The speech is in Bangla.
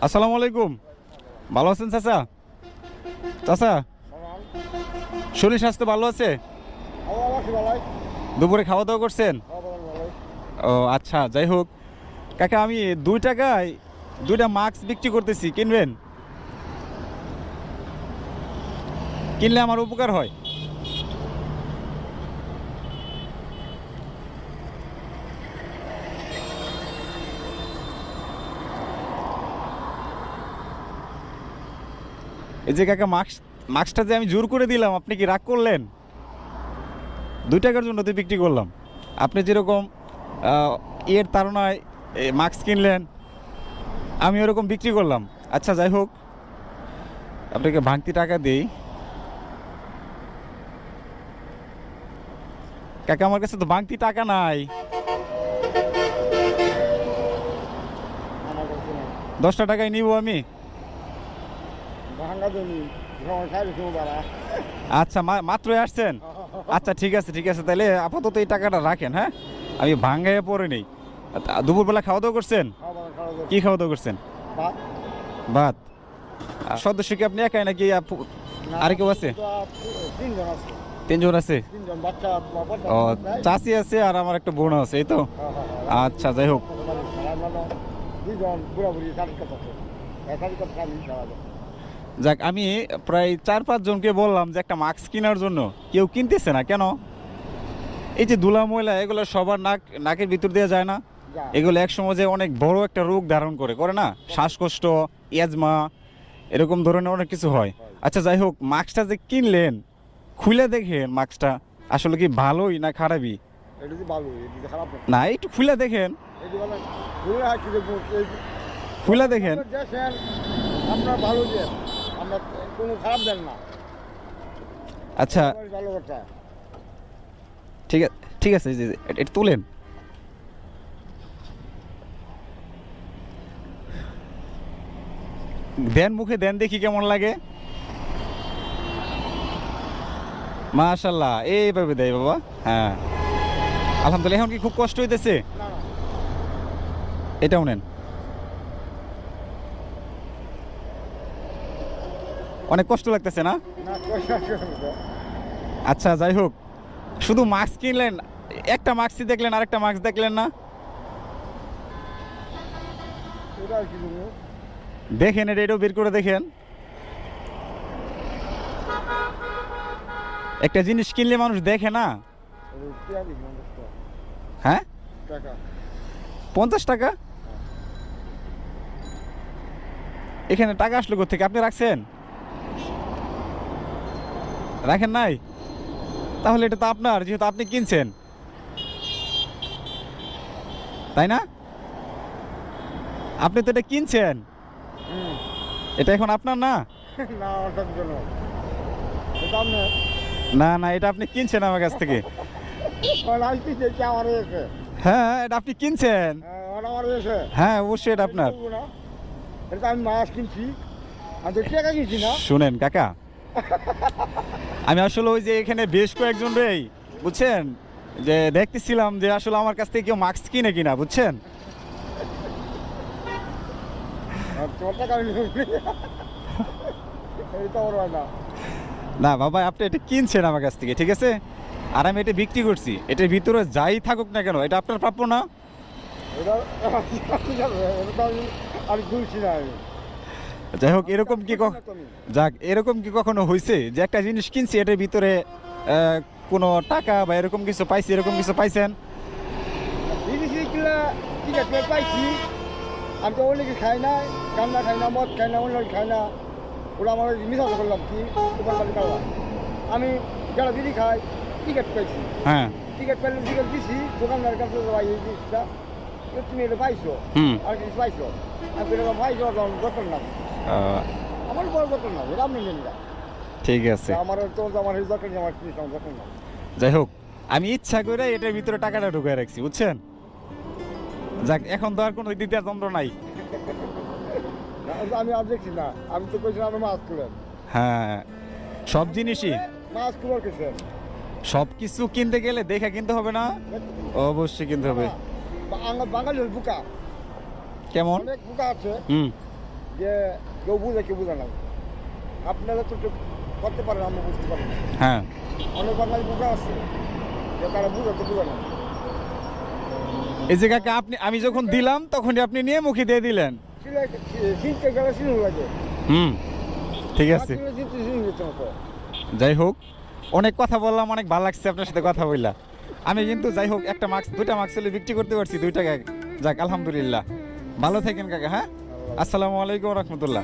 আসসালামু আলাইকুম। ভালো আছেন চাচা? চাচা শরীর স্বাস্থ্য ভালো আছে? দুপুরে খাওয়া দাওয়া করছেন? ও আচ্ছা, যাই হোক কাকা, আমি 2 টাকায় 2টা মাস্ক বিক্রি করতেছি, কিনবেন? কিনলে আমার উপকার হয়। এই যে কাকা, মাস্কটা যে আমি জোর করে দিলাম, আপনি কি রাগ করলেন? 2 টাকার জন্য তো বিক্রি করলাম। আপনি যেরকম এর তাড়নায় মাস্ক কিনলেন, আমি ওরকম বিক্রি করলাম। আচ্ছা যাই হোক, আপনাকে ভাঙতি টাকা দিই। কাকা আমার কাছে তো ভাঙতি টাকা নাই। 10টা টাকায় নিব আমি। আচ্ছা মাত্রই আসছেন? আচ্ছা ঠিক আছে ঠিক আছে, তাহলে আপাতত এই টাকাটা রাখেন। হ্যাঁ, আমি ভাঙ্গাইয়া পরে নেই। দুপুরবেলা খাওয়া দাওয়া করছেন? কি খাওয়া দাওয়া করছেন? ভাত। সদস্য কি আপনি একাই নাকি আর কেউ আছে? 3জন আছে। ও, চাচি আছে আর আমার একটা বোন আছে, এই তো। আচ্ছা যাই হোক, যাক আমি প্রায় 4-5 জনকে বললাম যে একটা মাস্ক কেনার জন্য, কেউ কিনতেছে না কেন? এই যে ধুলা ময়লা, এগুলো সবার নাকের ভিতর দিয়ে যায় না? এগুলো এক সমাজে অনেক বড় একটা রোগ ধারণ করে না? শ্বাসকষ্ট, অ্যাজমা, এরকম ধরনের অনেক কিছু হয়। আচ্ছা যাই হোক, মাস্কটা যে কিনলেন, খুলে দেখেন মাস্কটা আসলে কি ভালোই না খারাপই? না, একটু খুলে দেখেন, খুলে দেখেন। আপনার ভালো যে আমরা কোনো খারাপ দেন না। আচ্ছা ভালো কথা। ঠিক আছে, এটা তুলেন। দেন, মুখে দেন, দেখি কেমন লাগে। মাশাআল্লাহ, এইভাবে দেয় বাবা। হ্যাঁ আলহামদুলিল্লাহ। এখন কি খুব কষ্ট হইতেছে? এটাও নেন। অনেক কষ্ট লাগতেছে না? আচ্ছা যাই হোক, শুধু মাস্ক কিনলেন, একটা মাস্কই দেখলেন, আরেকটা মাস্ক দেখলেন না? দেখেন, এটাও বের করে দেখেন। একটা জিনিস কিনলে মানুষ দেখে না? হ্যাঁ, 50 টাকা। এখানে টাকা আসলো কোথেকে? আপনি রাখছেন? রাখেন নাই? তাহলে এটা তো আপনার, যেহেতু আপনি কিনছেন, তাই না? আপনি তো এটা কিনছেন, এটা এখন আপনার না? না না, এটা আপনি কিনছেন আমার কাছ থেকে। হ্যাঁ, এটা আপনি কিনছেন। হ্যাঁ অবশ্যই এটা আপনার। আমি মাছ কিনছি, আমি তো টাকা কিনছি না। শুনেন কাকা, আমি আসলে ওই যে এখানে বেশ কয়েকজন রেই, বুঝছেন, যে দেখতেছিলাম যে আসলে আমার কাছ থেকে কেউ মাস্ক কিনে কিনা, বুঝছেন। না বাবা, আপনি এটা কিনছেন আমার কাছ থেকে, ঠিক আছে, আর আমি এটা বিক্রি করছি। এটার ভিতরে যাই থাকুক না কেন, এটা আপনার প্রাপ্য না? যাই হোক, এরকম কি কখনো হয়েছে যে একটা জিনিস কিনছি, এটার ভিতরে কোনো টাকা বা এরকম কিছু পাইছি, এরকম কিছু পাইছেন? পাইছি, আমি তো অনেকে খাই না, কান্না খাই না, মদ খাই না, অন্য খাই না। ওরা আমার মিশা করলাম কি আমি যারা বিড়ি খাই, টিকিট পাইছি। হ্যাঁ, টিকিট পাইলাম, টিকিট দিছি দোকানদার কাছে, তুমি এটা পাইছো আর কিছু পাইছো, আমি পাইছো যত্ন না, আমার বড় যত্ন না, এটা আপনি নেন না। ঠিক আছে, আমার তো আমার যত্ন, আমার যত্ন না। যাই হোক, আমি ইচ্ছা করে এটার ভিতরে টাকাটা ঢুকায় রাখছি, বুঝছেন। যাক, এখন তো আর কোনো দ্বিতীয় যন্ত্র নাই। আমি আর দেখছি না, আমি তো কইছিলাম আমি মাছ তুলেন। হ্যাঁ, সব জিনিসই, মাছ তুলার কেছেন, সব কিছু কিনতে গেলে দেখে কিনতে হবে না? অবশ্যই কিনতে হবে। বাঙালির বুকা কেমন? অনেক বুকা আছে, যে কেউ বুঝে কেউ বুঝে না। আপনারা তো করতে পারেন, আমরা বুঝতে পারি না। হ্যাঁ অনেক বাঙালি বোকা আছে যে তারা বুঝে তো বুঝে না। এই যে কাকা আমি যখন দিলাম তখনই আপনি নিয়ে মুখে দিয়ে দিলেন। চিনতে গেলে চিনুন লাগে। ঠিক আছে, যাই হোক অনেক কথা বললাম, অনেক ভালো লাগছে আপনার সাথে কথা বললাম। আমি কিন্তু যাই হোক একটা মাস্ক 2টা মাস্ক হলে বিক্রি করতে পারছি 2 টাকায়। যাক আলহামদুলিল্লাহ, ভালো থাকেন কাকা। হ্যাঁ, আসসালামু আলাইকুম রহমতুল্লাহ।